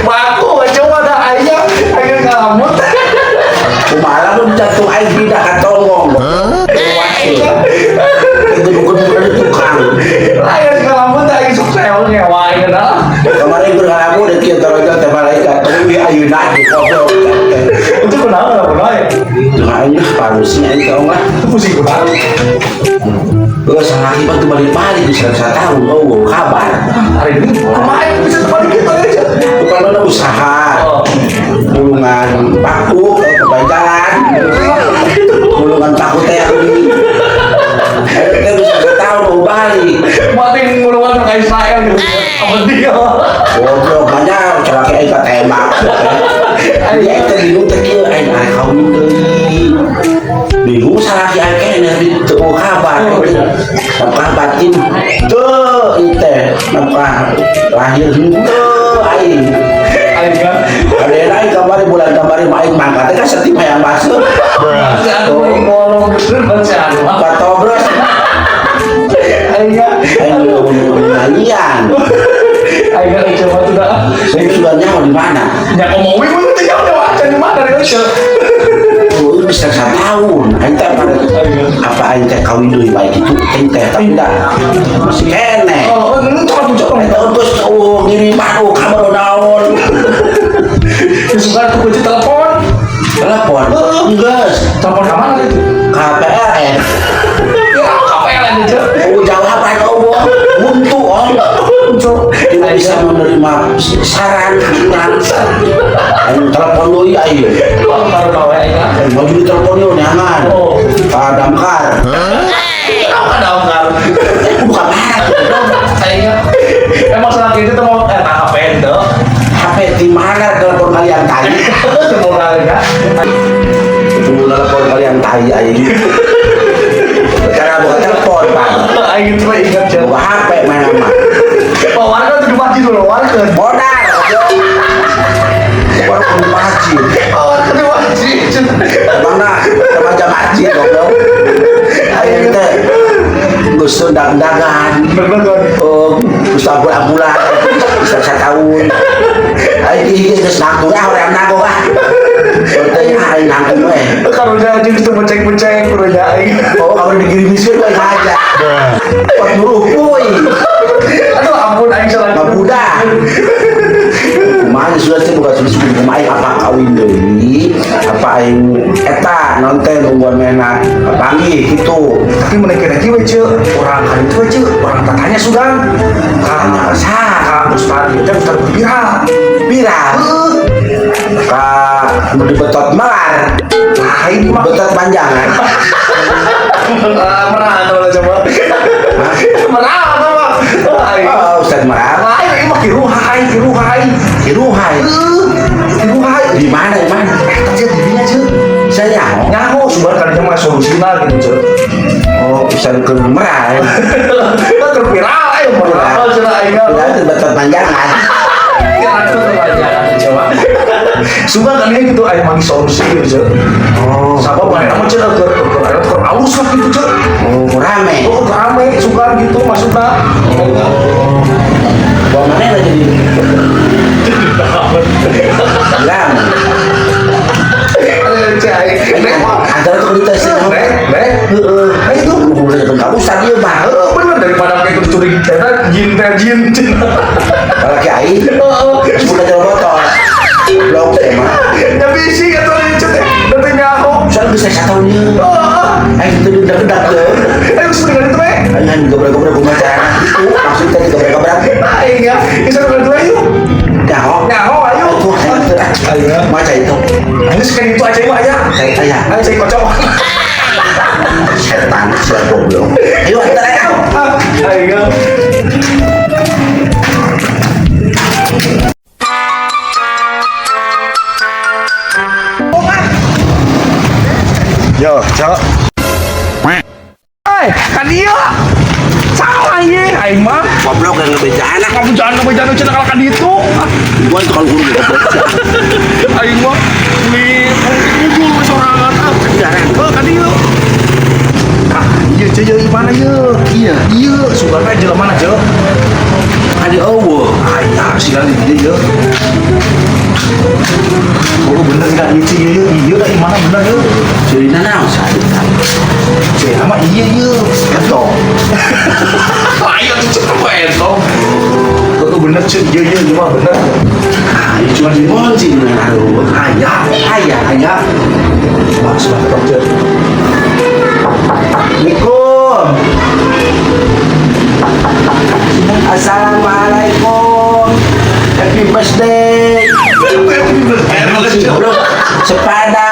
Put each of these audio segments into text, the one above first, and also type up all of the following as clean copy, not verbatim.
Baku coba dah ayam ngamut. Kumaha lu jatuh air tidak katolong. Itu bukan tukang. Ayam ngamut lagi sukses nyewa dah. Kemarin berlaku udah kieu taraja teh malaikat tapi ayeuna di foto. Itu kenapa ya? Hanya harusnya itu mah Pusing banget. salah akibat balik-balik bisa 1 tahun. Oh, kabar. Hari ini kemarin bisa terbalik gitu aja. Bukan ada usaha. Gulungan paku kebaikan. Gulungan paku teh kita bisa 1 tahun mau balik. Mati ngulungan kayak Israel gitu. Apa dia? Goblok banyak celaka ikat tembak. Dia itu bingung teh kieu aing kawin deui. Bingung salah ki akeh dari teu kabar. Sampah batin teu teh sampah lahir teu aing. Aing kan. Ada lain kamari main mangkat teh kan setim hayang masuk. Ngomong bener baca. Katobros. Aing kan. Nyanyian. Aing kan coba tuh dah. Saya sudah nyawa di mana? Ya ngomongin pun tinggal baca di mana Indonesia. Oh, bisa 1 tahun. Aing teh apa aing teh kawin deui baik itu aing teh tapi enggak masih kene. Oh, coba. Eta terus ngirim baru kabar naon. Suka aku kunci telepon. Telepon. Geus, Telepon ke mana itu? KPLN. Ya, KPLN aja. Oh, jawaban Allah. Buntu om. Tidak bisa menerima saran. Aing telepon deui aing. Baru tahu ya. Mau jadi telepon yo nyaman. Oh. Pak Damkar. Apa damkar? Bukan marah. Kayaknya emang saat itu tuh mau HP itu. HP di mana telepon kalian tai? Mau kali kan? Telepon kalian tai aing. Cara bukan telepon, Pak. Aing cuma ingat aja. Bukan HP mana mah. Oh, warga tuh dimati dulu, warga. Modal. Baru masjid. Oh, warga dimati. Mana? Remaja masjid goblok. Aing teh geus dagang. Bener-bener. Oh, geus bulan-bulan. Bisa 1 tahun. Aing geus nanggung orang nanggung ah. Teh aing nanggung we. Kalau udah aja itu menceng-menceng udah aing. Oh, kalau dikirim miskin we aja. 40 poin. Aduh ampun aing salah. Budak. Kumaha sudah sih bukan sudah kumaha apa kawin deui. Apa aing eta nonton ungguan mena panggih gitu. Tapi menaiki we ceu, orang kan itu we ceu, orang tatanya sudah. Karena Kang Ustaz itu Ustaz viral. viral. Ka nu dibetot melar. Lain mah Betot panjang kan. merah atau coba. Merah atau apa? Oh, Ustaz melar. Lain ini mah kiruhai. Kiruhai. Kiruhai. Di mana? Aja dirinya ceu. Saya Nyaho sumber kalinya mah solusinya gitu ceu. oh bisa ke merah. Terviral ayo merah ceu aing. Udah betot panjang kan. Ya aku terlajaran coba. Sumber kalinya gitu aing mah solusi gitu ceu. Oh, Sama banyak nama ceu ke alus lah gitu ceu. oh rame. Oh rame suka gitu maksudnya. Bawa mana lagi di Lam. Cai. Antara tuh kita sih. Itu Udah kamu tadi mah. bener daripada kayak curi kita jin. Kalau kayak aing, sudah jalan motor. Blok sama. Tapi sih kata dia cete, nanti nyaho. Soalnya bisa 1 tahunnya. Aing itu udah kedak tuh. Ayo sebenarnya itu Aing gobrek-gobrek pemacaran itu maksudnya gobrek-gobrek. Aing ya, bisa berdua yuk. Nyaho ayo. Itu Ayo. maca itu. Ini sekali itu aja yuk aja. Saya Ayo saya kocok. setan siapa goblok. Ayo antar aja. Ayo. Yo, cok. Kan dia. Salah ye, aing mah. Goblok ya bejaan ah. Kamu jangan cina kalahkan itu. Gua itu kalau guru Aing mah ngujul sorangan ah. Kan ieu. Iya ce ieu mana ieu? Iya, sugarna jelema aja. Adi eueuh. Aya sih kali dia ieu. Oh bener enggak nih ce ieu? Iya da mana bener ieu? Cerita naon sih? Ce ama iya ieu. Eto. Ayo tuh cepet eto. Itu bener ce ieu mah bener. Ah, itu cuma di mall sih aduh. Aya. Wah, sudah ce. Assalamualaikum. Assalamualaikum. Happy birthday. Bro, sepada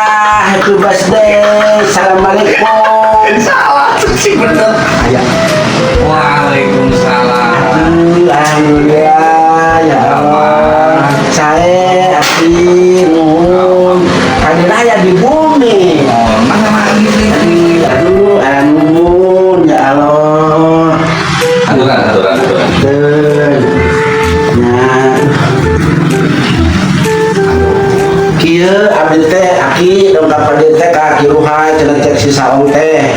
happy birthday. Assalamualaikum. Salah sih bener. Aya. Waalaikumsalam. Alhamdulillah ya Allah. Saya Aki nuhun. Kali raya di bumi. Mana lagi nih? Aduh, anuun ya Allah. Aturan. Ten. Nah. Kieu abdi teh Aki dongkap abdi teh ka Ki Ruhai cenah cek si saung teh.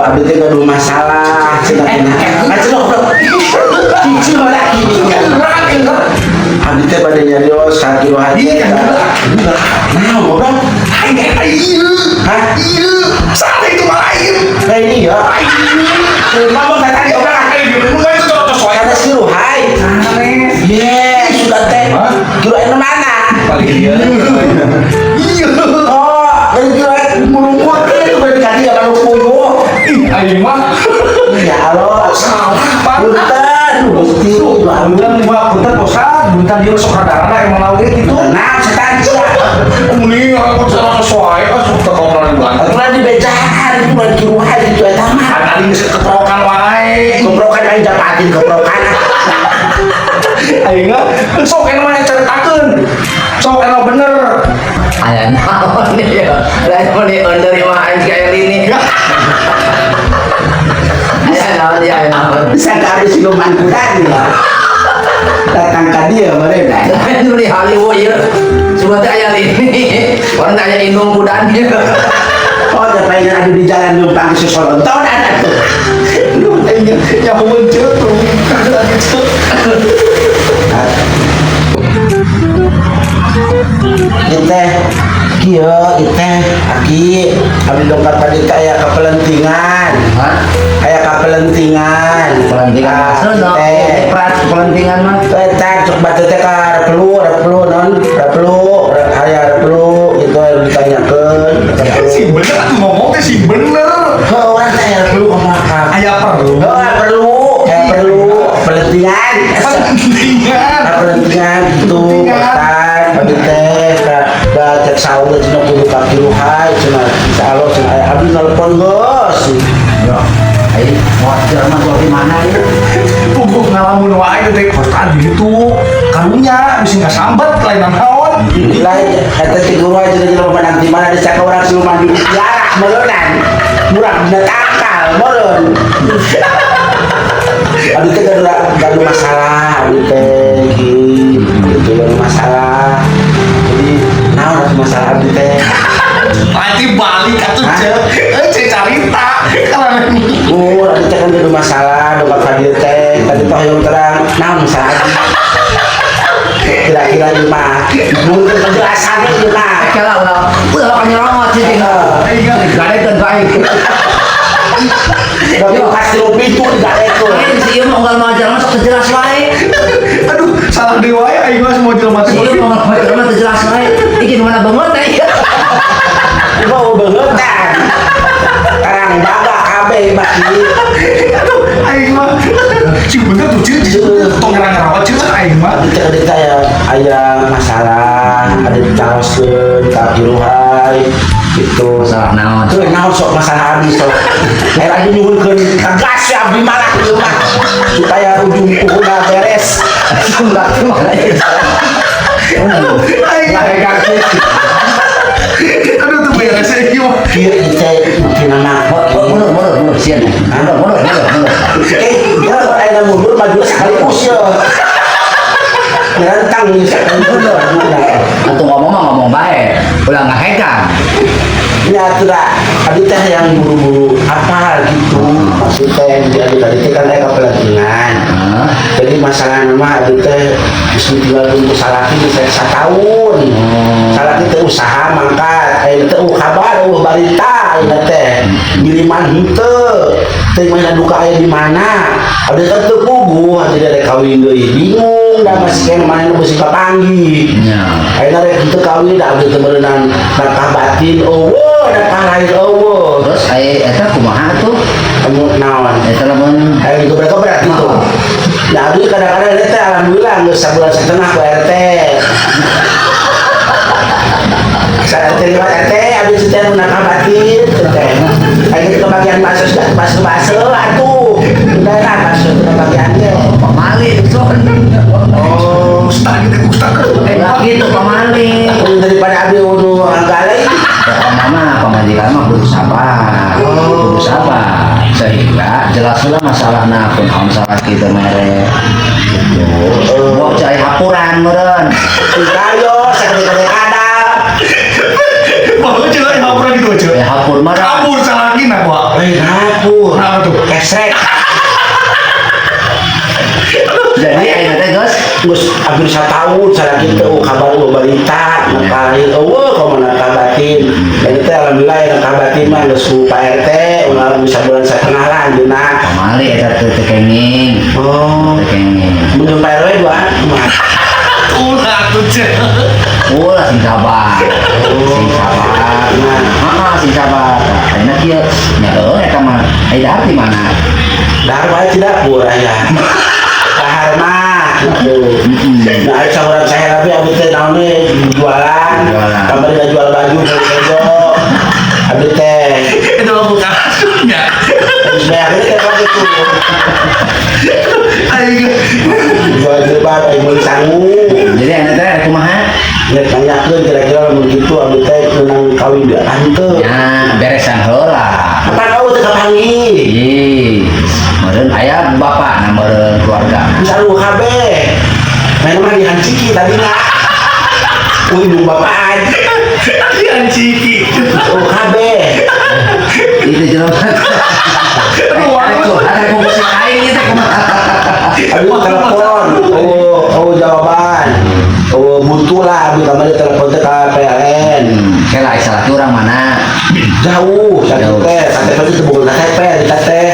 Abdi teh gaduh masalah cenah cenah. Cici lagi abdi teh bade nyarios ka Ki Ruhai. Iya kan? Nah, ngobrol. Hah? Iya, salah itu mah lain. Nah ini ya. Mama kata dia orang Itu cocok ada si Ruhai. Yes, sudah teh. Ki Ruhai mana? Paling dia. Iya. Oh, dari Ki Ruhai melungkut itu dari tadi ya kalau puyuh. Aing mah Ya Allah. salah. Punten, Gusti. Punten punten bosan, punten dia sok radarana emang lawe gitu. Nah, setan sia. Mending aku cara sesuai, asup ke kamar di Bandung. Aturan dibejaan itu bukan Ki Ruhai itu eta mah. Tadi geus keprokan wae. Keprokan aing dapatin keprokan. Aing mah sok eno mah caritakeun. Sok eno bener. Aya naon nih ya? Lain mau di under mah aing kayak ini. Aya naon. Bisa kari siluman kudan ya. Datang ke dia mereka. Lain mau di Hollywood ya. Cuma teh aya ini. Orang teh aya indung kudan dia. Oh, ada pengen ada di jalan numpang si Solonton ada tuh. Lu aing nya muncul tuh. Gitu. Iteh, kieu iteh, Aki, abdi dongkap tadi aya kepelentingan. Hah? Aya kepelentingan. Pelantingan. Sono. Teh. Pelantingan mah. Petak cok batu teh ka perlu non, aya perlu itu yang ditanyakeun. Si bener atuh ngomong teh si bener. Heuh, urang teh aya perlu ngomong. Aya perlu. Aya perlu pelentingan. Pentingan. Pelentingan itu petak abdi teh ka cek saung teh cenah kudu ka Ki Ruhai cenah insyaallah cenah aya abdi nelpon geus. Ya, Aing mau jalan gua di mana ya? pupuk ngalamun wae teh kota gitu. Karunya bisa nggak sambat lain naon. Lain eta si Guru aja jelema menang di mana desa ka urang siluman di jarak meureunnan. Murah dina takal meureun. Abdi teh gaduh masalah, abdi teh gitu gaduh masalah. Jadi naon atuh masalah abdi teh? Nanti balik atuh cek carita. Karena Oh, abdi teh kan gaduh masalah, dongkap hadir teh. Tadi toh yang terang, naon masalah abdi? Kira-kira ieu mah mungkin penjelasannya ieu mah. Kalau udah kan nyerongot sih tinggal. Gadekeun baik. Tapi kasih lu pintu digadekeun. Lain sih ieu mah unggal majar mah sok jelas wae. aduh salah dewa ya aing mah semua jelema teh. Ieu mah majar mah jelas wae. Iki mana banget teh. Mau bengetan. Karang baga kabeh baki. Aduh aing mah si bener tuh ceu tong ngerawat ceu aing mah. Adik aya masalah, ada dicaloskeun ka Ki Ruhai gitu. Masalah naon? Teu naon sok masalah abdi sok. Air abdi nyuhunkeun tegas ya abdi marah ieu mah supaya ujung kukuhna beres. Enggak mana ya. Aing aduh tuh beres ya ieu mah. Kieu teh mungkin anak Mundur sieun. Mundur. ya aya mundur maju sekaligus ya. Rentang nih sekaligus. Atau ngomong baik, ulah nggak hekan. Ya tidak, tadi teh yang buru-buru apa gitu, maksudnya jadi tadi kan mereka pelantikan. Jadi masalah nama tadi teh mesti tinggal tunggu salah itu saya 1 tahun. Salah itu usaha mangkat, itu kabar, berita, ini teh kiriman itu, teh mana duka ayah di mana? Ada tentu kubu, jadi ada kawin doi bingung, dan masih kan mana mesti kapangi. Akhirnya itu kawin, dah ada temenan nakah batin, ada lain Terus eta kumaha tuh? kamu naon Eta lamun ayo berat itu. Nah, ini kadang-kadang RT alhamdulillah nggak sebulan setengah ke RT. Saya terima RT, habis itu saya menakar batin, ayo kita bagian masuk sudah masuk atuh, udah lah masuk ke bagiannya. pamali son. Oh, ustaz Gitu pamali. Daripada abdi udah agak lain. Mama pemajikan mah kudu sabar, sehingga jelaslah masalahna pun masalah kita mere gitu. Mau cai hapuran meureun. Ayo, sekali-kali ada. Mau jelek hapur gitu aja. Ya hapur mah. Hapur salah lagi nak, Pak. Hapur. Kenapa tuh? Kesrek. Jadi ayeuna teh geus Gus hampir 1 tahun saya kita kabar berita ngapain kau mana kabatin dan itu alhamdulillah yang kabatin mah geus ku Pak RT ulah bisa bulan setengah lah dina pamali eta teh kenging. Kenging. mun Pak RW 2 mah Ulah tuh cek. Ulah sing sabar. Sing sabar. Sing sabar. Ayeuna kieu nya eta mah aya di mana? dar bae tidak pur aya kahar mah gitu. Nah sauran saya tapi abis teh naonnya jualan kamar dia jual baju bejo abis teh Itu mah bukan hasilnya. sebenarnya teh kok gitu Ayo. jual jilbab ayo meuli sangu. Jadi ayeuna teh kumaha? Ya tanyakeun kira-kira begitu abis teh menang kawin dia ante. Ya beresan heula. Apa kau teh kapangi? Ih, meureun aya bapak na meureun keluarga. Bisa lu KB. Main mah di Hanciki tadi nak. Indung bapak. Yang ciki. Lu KB. Itu jelema. Ada kumpul lain ieu teh kumaha? Aduh telepon. Jawaban. Butuh lah abis kamari telepon teh ka PLN. Kela salah urang mana? Jauh, sakit teh, KTP itu bukan KTP, di teh.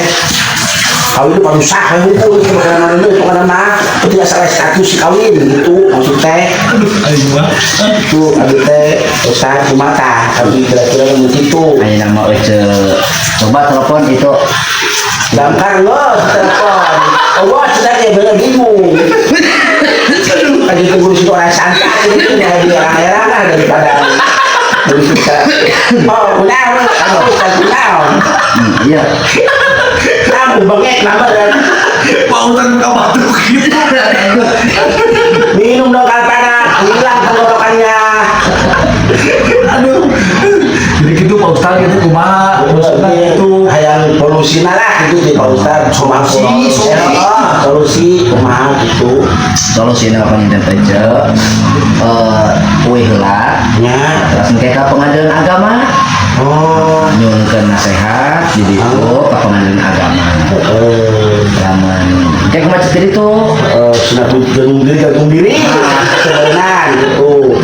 Kawin itu paling sah, kawin itu makanan itu karena mah tidak salah status si kawin gitu maksud teh. Ayo mah. Itu abis teh usaha kumata, tapi kira-kira begitu. Ayeuna mah coba telepon itu. Gampang loh telepon. Oh, sudah kayak bener bingung. Lagi tunggu situ orang santai gitu ya di orang-orang lah daripada oh, kunau, Iya. kamu bengek nama dan Pautan kau batuk gitu. minum dong kalpana, hilang tenggorokannya. Aduh. Jadi gitu Pak Ustaz gitu kumaha? Maksudnya itu yang polusi lah gitu di Pak Ustaz. Solusi kumaha gitu. Solusina panginten teh eueuh heula Nya. terus engke ka pengadilan agama. Nyuhunkeun nasihat di ditu ka pengadilan agama. Lamun engke kumaha ceuk itu Sudah gantung diri. Sebenarnya gitu.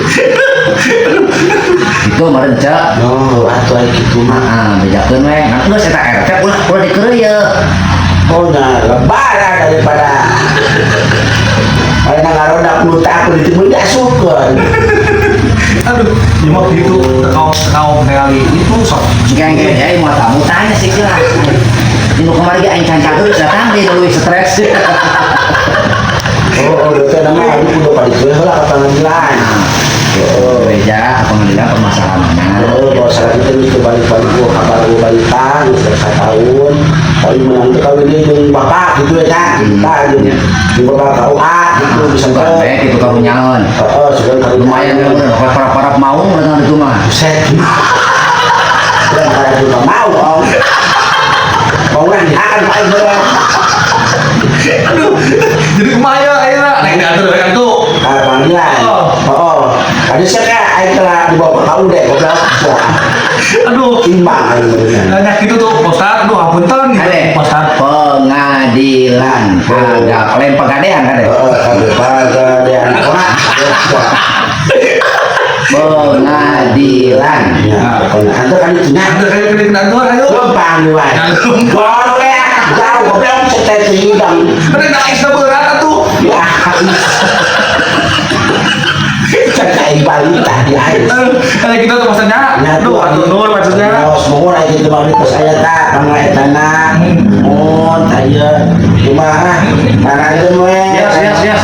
itu meureun cek. Atuh gitu mah. Bejakeun we. Nah, geus eta RT ulah dikeureuy. Nah, lebaran daripada karena ngaroda puluh tahun itu pun diasuhkeun. aduh, di mah gitu tekau kali itu sok. Geng-geng ya mau tamu tanya sih jelas. Ini kemarin aing can catur datang di leuwih stres. Itu nama aku udah pada jual lah ke pengadilan. Gereja pengadilan permasalahannya. Kalau salah kita bisa balik-balik gua kabar gua balikan selesai tahun. Kalau menang itu kawin dia dengan bapak gitu ya kan. Nah, jadi di bapak KUA gitu bisa Baik itu karunyaeun. sudah kali Lumayan ya bener, para mau dengan itu mah. set. Dan kalau juga mau, mau kan akan paling berat. Aduh, jadi kemaya akhirnya naik diantar kan tuh. Panggilan. Oh, ada siapa? Ayo telah dibawa ke kamu deh. Goblok. Aduh, Timbang ayo. banyak gitu tuh postar. Aduh, apunten Ada postar. pengadilan agak lain pegadean ada Ada pegadaian. pengadilan Ya, kalau anda kan itu Ada kayak kena kantor ayo. gampang nih, Wan. Boleh, jauh goblok setet hidang. Ada naik berat tuh. Ya, cekai balita di air. Kayak gitu tuh maksudnya. Aduh, aduh nur maksudnya. Semua aja itu balik ke saya tak, pangai tanah. Oh, saya cuma tanah itu siap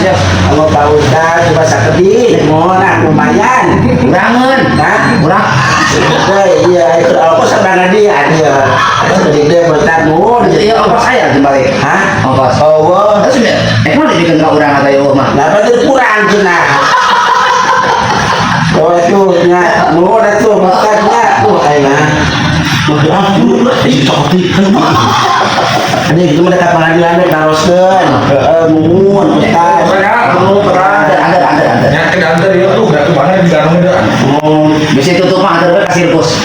Kalau tahu tak, coba sakit mau nak lumayan. kurangan Nah, kurang iya itu aku sama dia gede bertamu. iya ongkos saya kembali Hah? ongkos Oh, terus mau dibikin nggak kurang atau ya mah nah berarti kurang cina. Oh itu nya, mau ada tuh makannya, ayah. Ini kita mendekat pengadilan deh, naroskeun. Mumun, kita. ada Ya, ke kantor ya. Aduh, udah kemana di dalam udah. bisa tutup mah ada kasih sirkus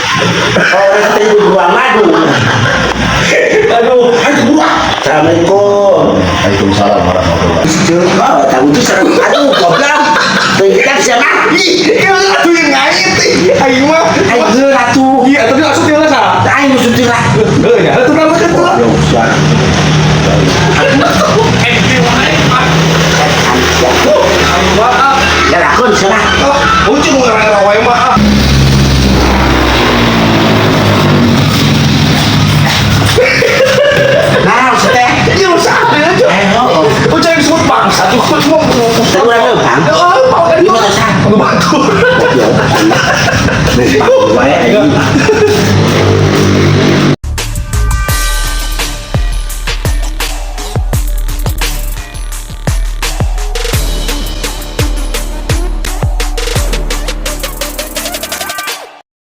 Oh, kita ibu buang madu. Aduh, ayo buruan. Assalamualaikum. Waalaikumsalam warahmatullahi Oh, tahu itu serem. Aduh, goblok. Tingkat siapa? Iya, aduh yang ngait nih. Ayo mah. Ayo ratu. Iya, tapi langsung dia lah sah. Ayo musuh lah. Ya, itu nama kan tuh. Maaf. Ya lakon salah. Ujung ngarang wae maaf. Nah, seteh. Iya, usah aja. Oh, jangan disebut bangsa tuh. Semua Tahu ada bang? Oh, mau kan? Gimana sah? Ngebantu. Lupa,